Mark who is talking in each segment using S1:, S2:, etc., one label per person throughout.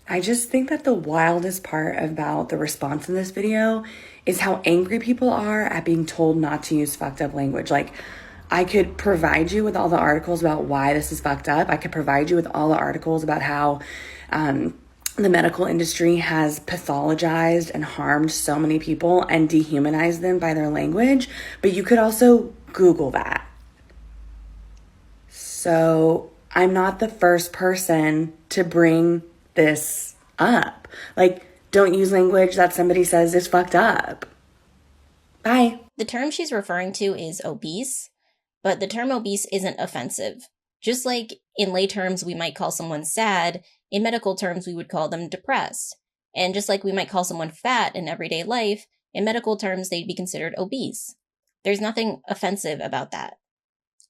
S1: I just think that the wildest part about the response in this video is how angry people are at being told not to use fucked up language. Like, I could provide you with all the articles about why this is fucked up. I could provide you with all the articles about how the medical industry has pathologized and harmed so many people and dehumanized them by their language. But you could also Google that. So I'm not the first person to bring this up. Like, don't use language that somebody says is fucked up. Bye.
S2: The term she's referring to is obese, but the term obese isn't offensive. Just like in lay terms we might call someone sad, in medical terms we would call them depressed. And just like we might call someone fat in everyday life, in medical terms they'd be considered obese. There's nothing offensive about that.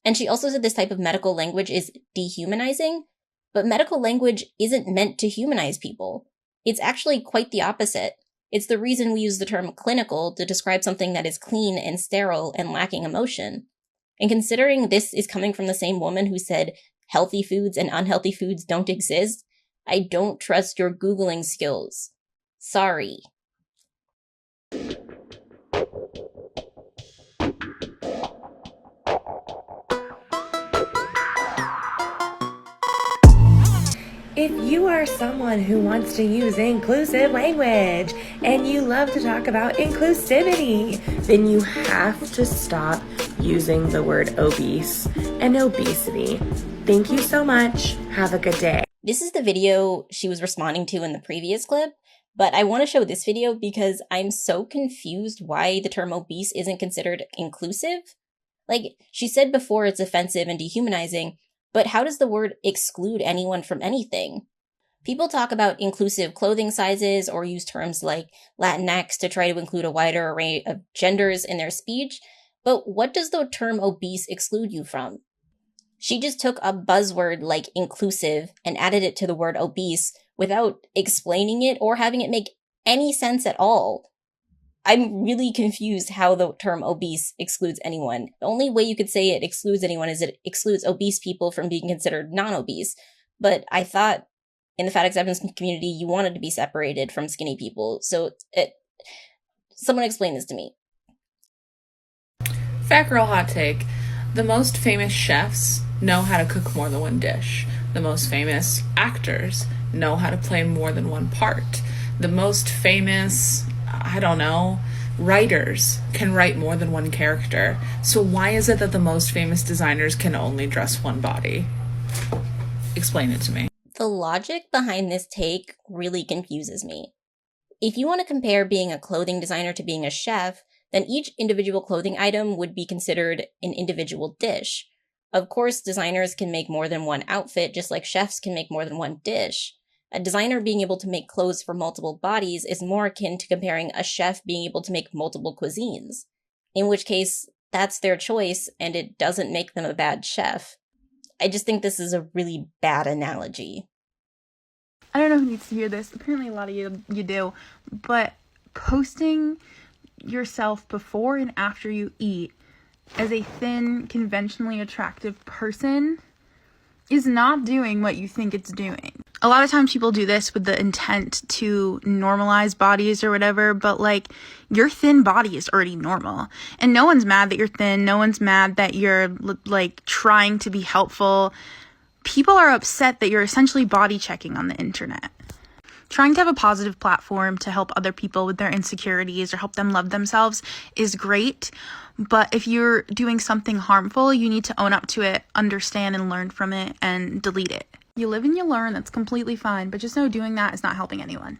S2: And she also said this type of medical language is dehumanizing, but medical language isn't meant to humanize people. It's actually quite the opposite. It's the reason we use the term clinical to describe something that is clean and sterile and lacking emotion. And considering this is coming from the same woman who said healthy foods and unhealthy foods don't exist, I don't trust your Googling skills. Sorry.
S1: If you are someone who wants to use inclusive language and you love to talk about inclusivity, then you have to stop using the word obese and obesity. Thank you so much. Have a good day.
S2: This is the video she was responding to in the previous clip, but I want to show this video because I'm so confused why the term obese isn't considered inclusive. Like, she said before it's offensive and dehumanizing, but how does the word exclude anyone from anything? People talk about inclusive clothing sizes or use terms like Latinx to try to include a wider array of genders in their speech, but what does the term obese exclude you from? She just took a buzzword like inclusive and added it to the word obese without explaining it or having it make any sense at all. I'm really confused how the term obese excludes anyone. The only way you could say it excludes anyone is it excludes obese people from being considered non-obese. But I thought in the fat acceptance community, you wanted to be separated from skinny people. So someone explain this to me.
S3: Fat girl hot take. The most famous chefs know how to cook more than one dish. The most famous actors know how to play more than one part. The most famous, writers can write more than one character. So why is it that the most famous designers can only dress one body? Explain it to me.
S2: The logic behind this take really confuses me. If you want to compare being a clothing designer to being a chef, then each individual clothing item would be considered an individual dish. Of course, designers can make more than one outfit, just like chefs can make more than one dish. A designer being able to make clothes for multiple bodies is more akin to comparing a chef being able to make multiple cuisines. In which case, that's their choice, and it doesn't make them a bad chef. I just think this is a really bad analogy.
S4: I don't know who needs to hear this. Apparently a lot of you do. But posting yourself before and after you eat as a thin, conventionally attractive person is not doing what you think it's doing. A lot of times people do this with the intent to normalize bodies or whatever, but like, your thin body is already normal. And no one's mad that you're thin. No one's mad that you're like trying to be helpful. People are upset that you're essentially body checking on the internet. Trying to have a positive platform to help other people with their insecurities or help them love themselves is great. But if you're doing something harmful, you need to own up to it, understand and learn from it, and delete it. You live and you learn, that's completely fine. But just know doing that is not helping anyone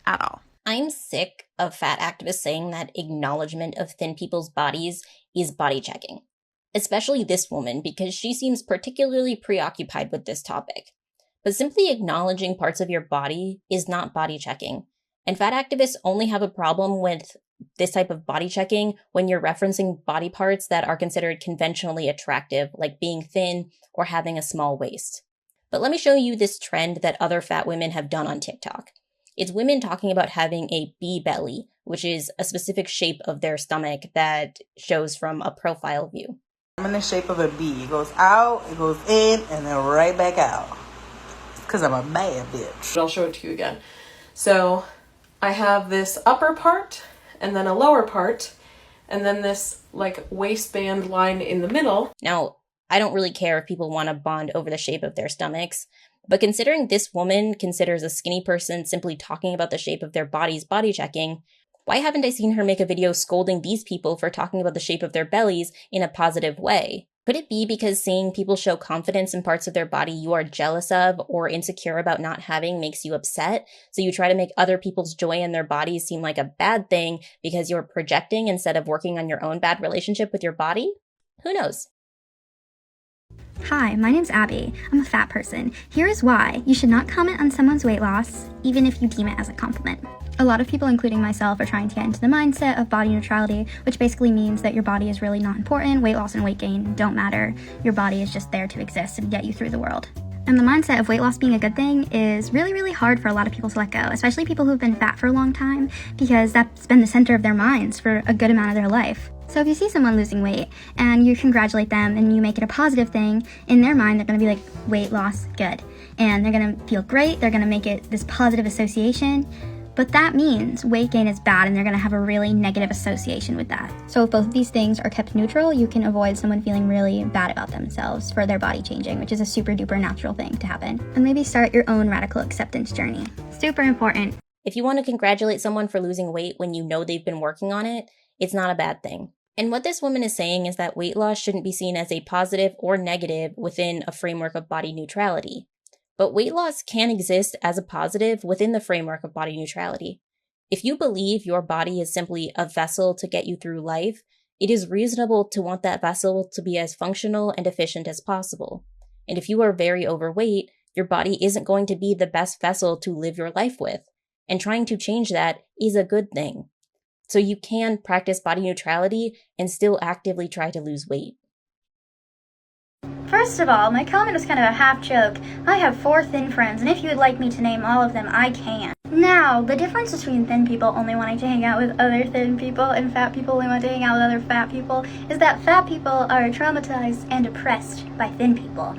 S4: at all.
S2: I'm sick of fat activists saying that acknowledgement of thin people's bodies is body checking. Especially this woman, because she seems particularly preoccupied with this topic. But simply acknowledging parts of your body is not body checking. And fat activists only have a problem with this type of body checking when you're referencing body parts that are considered conventionally attractive, like being thin or having a small waist. But let me show you this trend that other fat women have done on TikTok. It's women talking about having a bee belly, which is a specific shape of their stomach that shows from a profile view.
S5: I'm in the shape of a bee. It goes out, it goes in, and then right back out. Because I'm a bad bitch.
S3: I'll show it to you again. So I have this upper part and then a lower part and then this like waistband line in the middle.
S2: Now, I don't really care if people want to bond over the shape of their stomachs, but considering this woman considers a skinny person simply talking about the shape of their body's body checking, why haven't I seen her make a video scolding these people for talking about the shape of their bellies in a positive way? Could it be because seeing people show confidence in parts of their body you are jealous of or insecure about not having makes you upset, so you try to make other people's joy in their bodies seem like a bad thing because you're projecting instead of working on your own bad relationship with your body? Who knows?
S6: Hi, my name's Abby. I'm a fat person. Here is why you should not comment on someone's weight loss, even if you deem it as a compliment. A lot of people, including myself, are trying to get into the mindset of body neutrality, which basically means that your body is really not important. Weight loss and weight gain don't matter. Your body is just there to exist and get you through the world. And the mindset of weight loss being a good thing is really, really hard for a lot of people to let go, especially people who've been fat for a long time, because that's been the center of their minds for a good amount of their life. So if you see someone losing weight and you congratulate them and you make it a positive thing, in their mind, they're going to be like, weight loss, good. And they're going to feel great. They're going to make it this positive association. But that means weight gain is bad and they're going to have a really negative association with that. So if both of these things are kept neutral, you can avoid someone feeling really bad about themselves for their body changing, which is a super duper natural thing to happen. And maybe start your own radical acceptance journey. Super important.
S2: If you want to congratulate someone for losing weight when you know they've been working on it, it's not a bad thing. And what this woman is saying is that weight loss shouldn't be seen as a positive or negative within a framework of body neutrality. But weight loss can exist as a positive within the framework of body neutrality. If you believe your body is simply a vessel to get you through life, it is reasonable to want that vessel to be as functional and efficient as possible. And if you are very overweight, your body isn't going to be the best vessel to live your life with. And trying to change that is a good thing. So you can practice body neutrality and still actively try to lose weight.
S6: First of all, my comment was kind of a half joke. I have 4 thin friends, and if you would like me to name all of them, I can. Now, the difference between thin people only wanting to hang out with other thin people and fat people only wanting to hang out with other fat people is that fat people are traumatized and oppressed by thin people.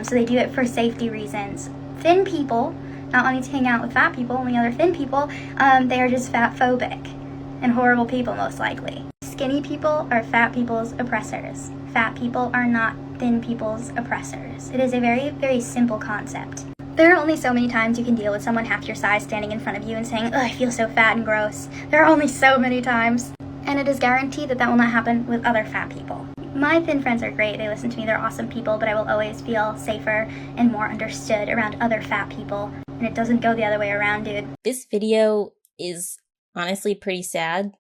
S6: So they do it for safety reasons. Thin people, not wanting to hang out with fat people, only other thin people, they are just fat phobic and horrible people, most likely. Skinny people are fat people's oppressors. Fat people are not thin people's oppressors. It is a very, very simple concept. There are only so many times you can deal with someone half your size standing in front of you and saying, "Ugh, I feel so fat and gross." There are only so many times. And it is guaranteed that that will not happen with other fat people. My thin friends are great. They listen to me. They're awesome people, but I will always feel safer and more understood around other fat people. And it doesn't go the other way around, dude.
S2: This video is honestly pretty sad.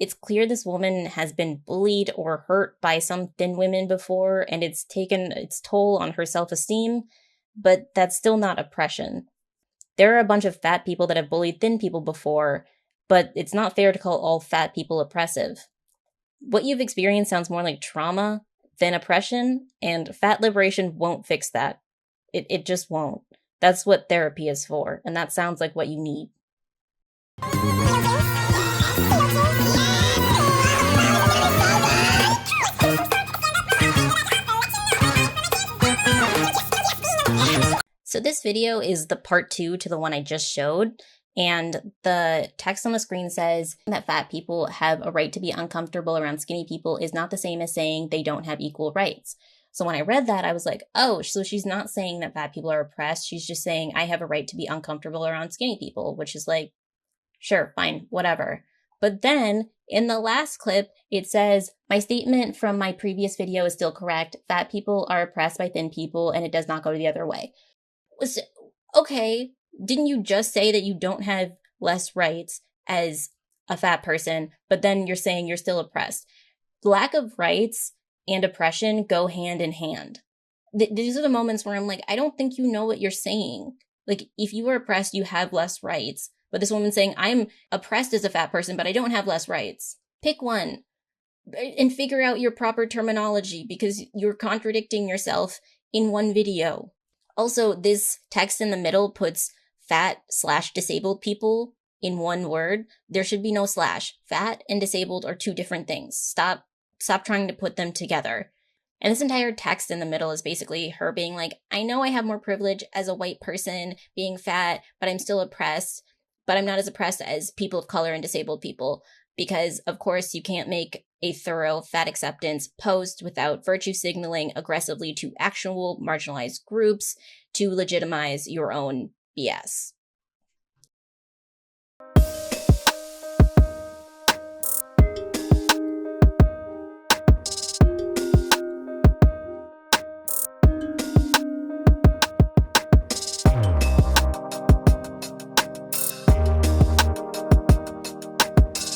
S2: It's clear this woman has been bullied or hurt by some thin women before, and it's taken its toll on her self-esteem, but that's still not oppression. There are a bunch of fat people that have bullied thin people before, but it's not fair to call all fat people oppressive. What you've experienced sounds more like trauma than oppression, and fat liberation won't fix that. It just won't. That's what therapy is for, and that sounds like what you need. So this video is the part 2 to the one I just showed, and the text on the screen says that fat people have a right to be uncomfortable around skinny people is not the same as saying they don't have equal rights. So when I read that, I was like, oh, so she's not saying that fat people are oppressed. She's just saying I have a right to be uncomfortable around skinny people, which is like, sure, fine, whatever. But then in the last clip, it says, my statement from my previous video is still correct. Fat people are oppressed by thin people, and it does not go the other way. Okay, didn't you just say that you don't have less rights as a fat person, but then you're saying you're still oppressed? Lack of rights and oppression go hand in hand. These are the moments where I'm like, I don't think you know what you're saying. Like, if you were oppressed, you have less rights. But this woman's saying, I'm oppressed as a fat person, but I don't have less rights. Pick one and figure out your proper terminology, because you're contradicting yourself in one video. Also, this text in the middle puts fat/disabled people in one word. There should be no slash. Fat and disabled are 2 different things. Stop trying to put them together. And this entire text in the middle is basically her being like, I know I have more privilege as a white person being fat, but I'm still oppressed, but I'm not as oppressed as people of color and disabled people. Because, of course, you can't make a thorough fat acceptance post without virtue signaling aggressively to actual marginalized groups to legitimize your own BS.